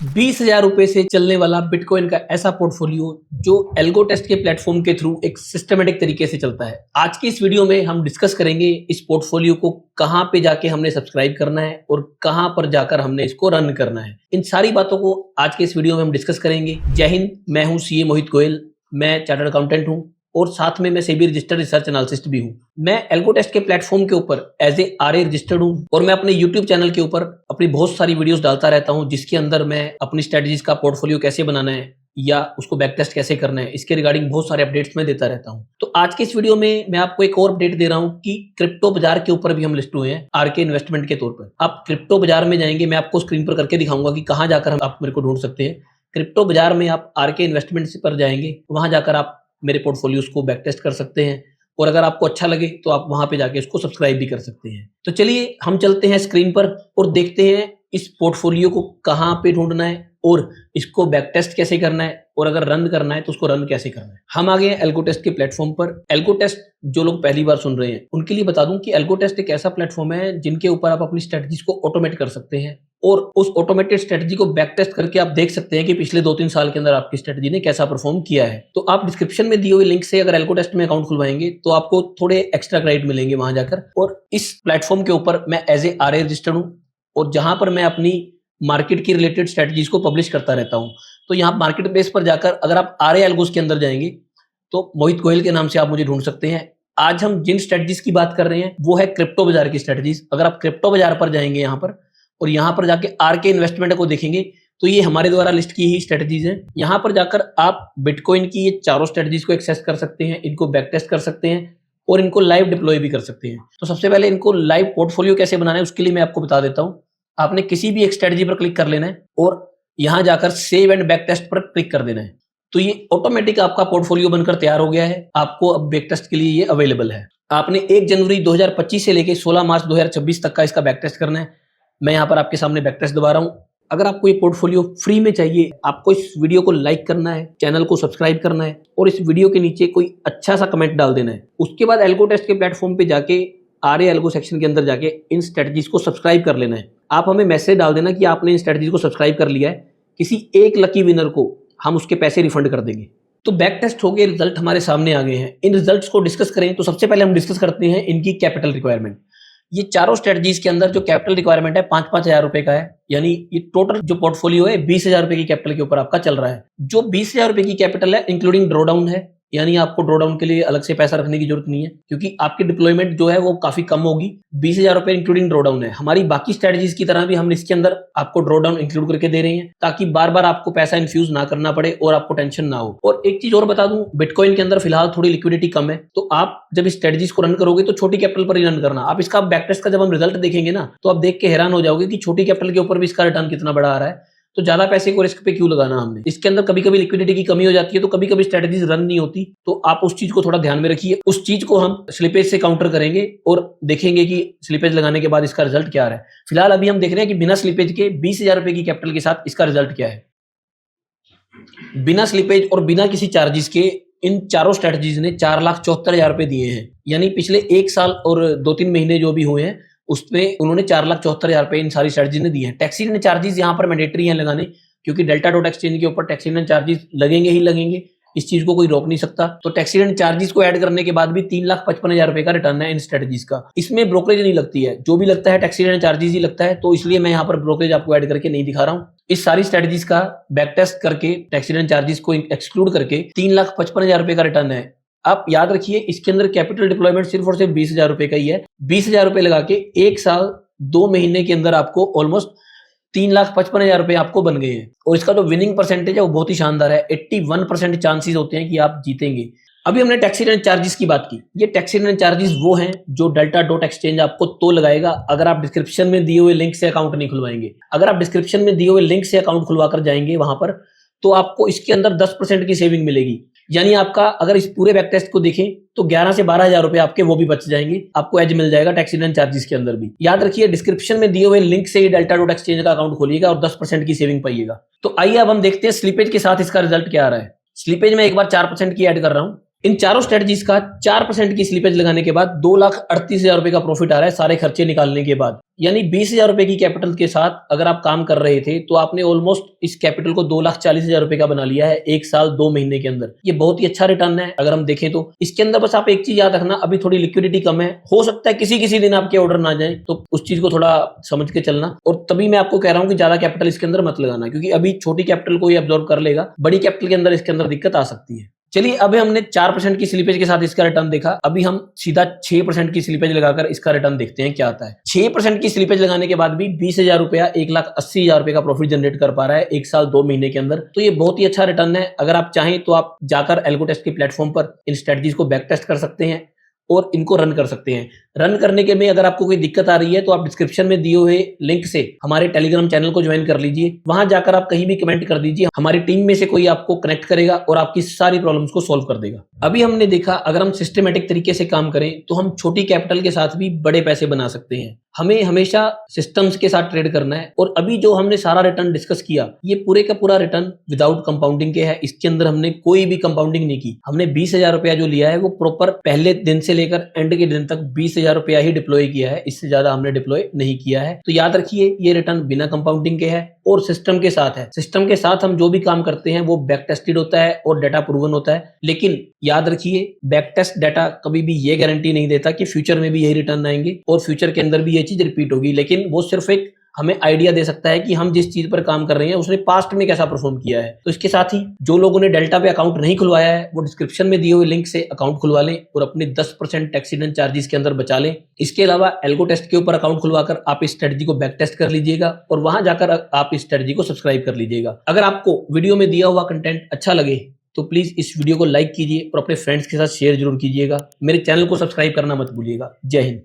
20,000 रुपए से चलने वाला बिटकॉइन का ऐसा पोर्टफोलियो जो एल्गो टेस्ट के प्लेटफॉर्म के थ्रू एक सिस्टमेटिक तरीके से चलता है। आज की इस वीडियो में हम डिस्कस करेंगे इस पोर्टफोलियो को कहां पे जाके हमने सब्सक्राइब करना है और कहां पर जाकर हमने इसको रन करना है। इन सारी बातों को आज के इस वीडियो में हम डिस्कस करेंगे। जय हिंद, मैं हूं सीए मोहित गोयल, मैं चार्टर्ड अकाउंटेंट हूं और साथ में मैं सेबी रजिस्टर्ड रिसर्च एनालिसिस्ट भी हूं। मैं एल्गो टेस्ट के प्लेटफॉर्म के ऊपर एज ए आरए रजिस्टर्ड हूं और मैं अपने यूट्यूब चैनल के ऊपर अपनी बहुत सारी वीडियोस डालता रहता हूं, जिसके अंदर मैं अपनी स्ट्रेटजीज का पोर्टफोलियो कैसे बनाना है या उसको बैक टेस्ट कैसे करना है, इसके रिगार्डिंग बहुत सारे अपडेट्स मैं देता रहता हूं। तो आज के इस वीडियो में मैं आपको एक और अपडेट दे रहा हूं कि क्रिप्टो बाजार के ऊपर भी हम लिस्ट हुए हैं आरके इन्वेस्टमेंट के तौर पर। आप क्रिप्टो बाजार में जाएंगे, मैं आपको स्क्रीन पर करके दिखाऊंगा कि कहां जाकर आप मेरे को ढूंढ सकते हैं। क्रिप्टो बाजार में आप आरके इन्वेस्टमेंट पर जाएंगे, वहां जाकर आप मेरे पोर्टफोलियोज को बैक टेस्ट कर सकते हैं और अगर आपको अच्छा लगे तो आप वहां पे जाके इसको सब्सक्राइब भी कर सकते हैं। तो चलिए हम चलते हैं स्क्रीन पर और देखते हैं इस पोर्टफोलियो को कहां पे ढूंढना है और इसको बैक टेस्ट कैसे करना है और अगर रन करना है तो उसको रन कैसे करना है। हम आ गए एल्गो टेस्ट के प्लेटफॉर्म पर। एल्गो टेस्ट जो लोग पहली बार सुन रहे हैं उनके लिए बता दूं कि एल्गो टेस्ट एक ऐसा प्लेटफॉर्म है जिनके ऊपर आप अपनी स्ट्रेटजीज को ऑटोमेट कर सकते हैं और उस ऑटोमेटेड स्ट्रेटजी को बैक टेस्ट करके आप देख सकते हैं कि पिछले 2-3 साल के अंदर आपकी स्ट्रेटजी ने कैसा परफॉर्म किया है। तो आप डिस्क्रिप्शन में दिए हुए लिंक से अगर एल्गो टेस्ट में अकाउंट खुलवाएंगे तो आपको थोड़े एक्स्ट्रा क्रेडिट मिलेंगे वहां जाकर। और इस प्लेटफॉर्म के ऊपर मैं एज ए आरए रजिस्टर्ड हूं और जहां पर मैं अपनी मार्केट की रिलेटेड स्ट्रेटजीज को पब्लिश करता रहता हूं। तो यहाँ मार्केट प्लेस पर जाकर अगर आप आरए एल्गोस के अंदर जाएंगे तो मोहित गोयल के नाम से आप मुझे ढूंढ सकते हैं। आज हम जिन स्ट्रेटजीज की बात कर रहे हैं वो है क्रिप्टो बाजार की स्ट्रेटजीज। अगर आप क्रिप्टो बाजार पर जाएंगे यहाँ पर और यहाँ पर जाके आरके इन्वेस्टमेंट को देखेंगे तो ये हमारे द्वारा लिस्ट की ही स्ट्रेटजीज हैं। यहाँ पर जाकर आप बिटकॉइन की ये चारों स्ट्रेटजीज को एक्सेस कर सकते हैं, इनको बैक टेस्ट कर सकते हैं और इनको लाइव डिप्लॉय भी कर सकते हैं। तो सबसे पहले इनको लाइव पोर्टफोलियो कैसे बनाना है उसके लिए मैं आपको बता देता हूँ। आपने किसी भी एक स्ट्रेटजी पर क्लिक कर लेना है और यहाँ जाकर सेव एंड बैक टेस्ट पर क्लिक कर देना है। तो ये ऑटोमेटिक आपका पोर्टफोलियो बनकर तैयार हो गया है। आपको अब बैक टेस्ट के लिए ये अवेलेबल है। आपने 1 जनवरी 2025 से लेकर 16 मार्च 2026 तक का इसका बैक टेस्ट करना है। मैं यहाँ पर आपके सामने बैक टेस्ट दबा रहा हूँ। अगर आपको ये पोर्टफोलियो फ्री में चाहिए, आपको इस वीडियो को लाइक करना है, चैनल को सब्सक्राइब करना है और इस वीडियो के नीचे कोई अच्छा सा कमेंट डाल देना है। उसके बाद एल्गो टेस्ट के प्लेटफॉर्म पे जाके आरए एल्गो सेक्शन के अंदर जाके इन स्ट्रेटजीज को सब्सक्राइब कर लेना है। आप हमें मैसेज डाल देना कि आपने इन स्ट्रेटजीज को सब्सक्राइब कर लिया है। किसी एक लकी विनर को हम उसके पैसे रिफंड कर देंगे। तो बैक टेस्ट हो गए, रिजल्ट हमारे सामने आ गए हैं। इन रिजल्ट्स को डिस्कस करें तो सबसे पहले हम डिस्कस करते हैं इनकी कैपिटल रिक्वायरमेंट। ये चारों स्ट्रेटजीज के अंदर जो कैपिटल रिक्वायरमेंट है 5-5 हजार रुपए का है, यानी ये टोटल जो पोर्टफोलियो है 20,000 रुपए की कैपिटल के ऊपर आपका चल रहा है। जो 20,000 रुपए की कैपिटल है इंक्लूडिंग ड्रॉ डाउन है, यानी आपको ड्रॉ डाउन के लिए अलग से पैसा रखने की जरूरत नहीं है क्योंकि आपकी डिप्लॉयमेंट जो है वो काफी कम होगी। 20,000 रुपए इंक्लूडिंग ड्रॉ डाउन है। हमारी बाकी स्ट्रेटजीज की तरह भी हम इसके अंदर आपको ड्रॉ डाउन इंक्लूड करके दे रहे हैं ताकि बार बार आपको पैसा इन्फ्यूज ना करना पड़े और आपको टेंशन ना हो। और एक चीज और बता दूं, बिटकॉइन के अंदर फिलहाल थोड़ी लिक्विडिटी कम है, तो आप जब इस स्ट्रेटजीज को रन करोगे तो छोटी कैपिटल पर ही रन करना। आप इसका बैक टेस्ट का जब हम रिजल्ट देखेंगे ना तो आप देख के हैरान हो जाओगे कि छोटी कैपिटल के ऊपर भी इसका रिटर्न कितना बड़ा आ रहा है। तो ज्यादा पैसे को रिस्क पे क्यों लगाना हमने। इसके अंदर कभी कभी लिक्विडिटी की कमी हो जाती है तो कभी कभी स्ट्रेटजीज रन नहीं होती, तो आप उस चीज को थोड़ा ध्यान में रखिए। उस चीज को हम स्लिपेज से काउंटर करेंगे और देखेंगे कि स्लिपेज लगाने के बाद इसका रिजल्ट क्या आ रहा है। फिलहाल अभी हम देख रहे हैं कि बिना स्लिपेज के 20,000 रुपए की कैपिटल के साथ इसका रिजल्ट क्या है। बिना स्लिपेज और बिना किसी चार्जेस के इन चारों स्ट्रेटजीज ने 4,74,000 रुपए दिए हैं, यानी पिछले 1 साल और 2-3 महीने जो भी हुए हैं उसमें उन्होंने 4,74,000 रुपए इन सारी स्ट्रेटजी ने दिए हैं। टैक्स रिटर्न चार्जेस यहाँ पर मैंडेटरी हैं लगाने, क्योंकि डेल्टा डॉट एक्सचेंज के ऊपर टैक्स रिटर्न चार्जेस लगेंगे ही लगेंगे, इस चीज को कोई रोक नहीं सकता। तो टैक्स रिटर्न चार्जेस को ऐड करने के बाद भी 3,55,000 रुपए का रिटर्न है इन स्ट्रेटजीज का। इसमें ब्रोकरेज नहीं लगती है, जो भी लगता है टैक्स रिटर्न चार्जेस ही लगता है, तो इसलिए मैं यहाँ पर ब्रोकरेज आपको ऐड करके नहीं दिखा रहा हूँ। इस सारी स्ट्रेटजीज का बैक टेस्ट करके टैक्स रिटर्न चार्जेस को एक्सक्लूड करके 3,55,000 रुपए का रिटर्न है। आप याद रखिए इसके अंदर कैपिटल डिप्लॉयमेंट सिर्फ और सिर्फ 20,000 रुपए का ही है। 20,000 रुपए लगा के 1 साल 2 महीने के अंदर आपको ऑलमोस्ट 3,55,000 रुपए आपको बन गए हैं और इसका जो विनिंग परसेंटेज है वो बहुत ही शानदार है। 81% चांसेस होते हैं कि आप जीतेंगे। अभी हमने टैक्स रिटर्न चार्जेस की बात की। ये टैक्स रिटर्न चार्जेस वो हैं जो डेल्टा डॉट एक्सचेंज आपको तो लगाएगा अगर आप डिस्क्रिप्शन में दिए हुए लिंक से अकाउंट नहीं खुलवाएंगे। अगर आप डिस्क्रिप्शन में दिए हुए लिंक से अकाउंट खुलवा कर जाएंगे वहां पर तो आपको इसके अंदर 10% की सेविंग मिलेगी, यानी आपका अगर इस पूरे बैक टेस्ट को देखें तो 11 से 12,000 रुपए आपके वो भी बच जाएंगे। आपको एज मिल जाएगा टैक्स रिटर्न चार्जेस के अंदर भी। याद रखिए डिस्क्रिप्शन में दिए हुए लिंक से ही डेल्टा डॉट एक्सचेंज का अकाउंट खोलिएगा और 10% की सेविंग पाइएगा। तो आइए अब हम देखते हैं स्लीपेज के साथ इसका रिजल्ट क्या आ रहा है। स्लीपेज में एक बार 4% की ऐड कर रहा हूं इन चारों स्ट्रेटजीज का 4% की स्लीपेज लगाने के बाद 2,38,000 रुपए का प्रॉफिट आ रहा है सारे खर्चे निकालने के बाद। यानी 20,000 रुपए की कैपिटल के साथ अगर आप काम कर रहे थे तो आपने ऑलमोस्ट इस कैपिटल को 2,40,000 रुपए का बना लिया है 1 साल 2 महीने के अंदर। ये बहुत ही अच्छा रिटर्न है अगर हम देखें तो। इसके अंदर बस आप एक चीज याद रखना, अभी थोड़ी लिक्विडिटी कम है, हो सकता है किसी दिन आपके ऑर्डर ना जाए, तो उस चीज को थोड़ा समझ के चलना। और तभी मैं आपको कह रहा हूं कि ज्यादा कैपिटल इसके अंदर मत लगाना, क्योंकि अभी छोटी कैपिटल को ही अब्सॉर्ब कर लेगा, बड़ी कैपिटल के अंदर इसके अंदर दिक्कत आ सकती है। चलिए, अभी हमने 4% की स्लीपेज के साथ इसका रिटर्न देखा, अभी हम सीधा 6% की स्लीपेज लगाकर इसका रिटर्न देखते हैं क्या आता है। 6% की स्लीपेज लगाने के बाद भी 20,000 रुपया 1,80,000 रुपए का प्रॉफिट जनरेट कर पा रहा है 1 साल 2 महीने के अंदर। तो ये बहुत ही अच्छा रिटर्न है। अगर आप चाहें तो आप जाकर एल्गोटेस्ट के प्लेटफॉर्म पर इन स्ट्रेटजीज को बैक टेस्ट कर सकते हैं और इनको रन कर सकते हैं। रन करने के में अगर आपको कोई दिक्कत आ रही है तो आप डिस्क्रिप्शन में दिए हुए लिंक से हमारे टेलीग्राम चैनल को ज्वाइन कर लीजिए। वहां जाकर आप कहीं भी कमेंट कर दीजिए, हमारी टीम में से कोई आपको कनेक्ट करेगा और आपकी सारी प्रॉब्लम्स को सॉल्व कर देगा। अभी हमने देखा, अगर हम सिस्टमेटिक तरीके से काम करें तो हम छोटी कैपिटल के साथ भी बड़े पैसे बना सकते हैं। हमें हमेशा सिस्टम्स के साथ ट्रेड करना है। और अभी जो हमने सारा रिटर्न डिस्कस किया, ये पूरे का पूरा रिटर्न विदाउट कंपाउंडिंग के है। इसके अंदर हमने कोई भी कंपाउंडिंग नहीं की। हमने 20,000 रुपया जो लिया है वो प्रॉपर पहले दिन से लेकर एंड के दिन तक 20,000 रुपया ही डिप्लॉय किया है, इससे ज्यादा हमने डिप्लॉय नहीं किया है। तो याद रखिए, ये रिटर्न बिना कंपाउंडिंग के है और सिस्टम के साथ है। सिस्टम के साथ हम जो भी काम करते हैं वो बैक टेस्टेड होता है और डाटा प्रूवन होता है। लेकिन याद रखिए, बैक टेस्ट डाटा कभी भी ये गारंटी नहीं देता कि फ्यूचर में भी यही रिटर्न आएंगे और फ्यूचर के अंदर भी ये चीज रिपीट होगी। लेकिन वो सिर्फ एक हमें आइडिया दे सकता है कि हम जिस चीज पर काम कर रहे हैं उसने पास्ट में कैसा परफॉर्म किया है। तो इसके साथ ही जो लोगों ने डेल्टा पे अकाउंट नहीं खुलवाया है वो डिस्क्रिप्शन में दिए हुए लिंक से अकाउंट खुलवा लें और अपने 10% टैक्स हिडन चार्जेस के अंदर बचा लें। इसके अलावा एल्गो टेस्ट के ऊपर अकाउंट खुलवाकर आप इस स्ट्रेटजी को बैक टेस्ट कर लीजिएगा और वहां जाकर आप इस स्ट्रेटजी को सब्सक्राइब कर लीजिएगा। अगर आपको वीडियो में दिया हुआ कंटेंट अच्छा लगे तो प्लीज इस वीडियो को लाइक कीजिए और अपने फ्रेंड्स के साथ शेयर जरूर कीजिएगा। मेरे चैनल को सब्सक्राइब करना मत भूलिएगा। जय हिंद।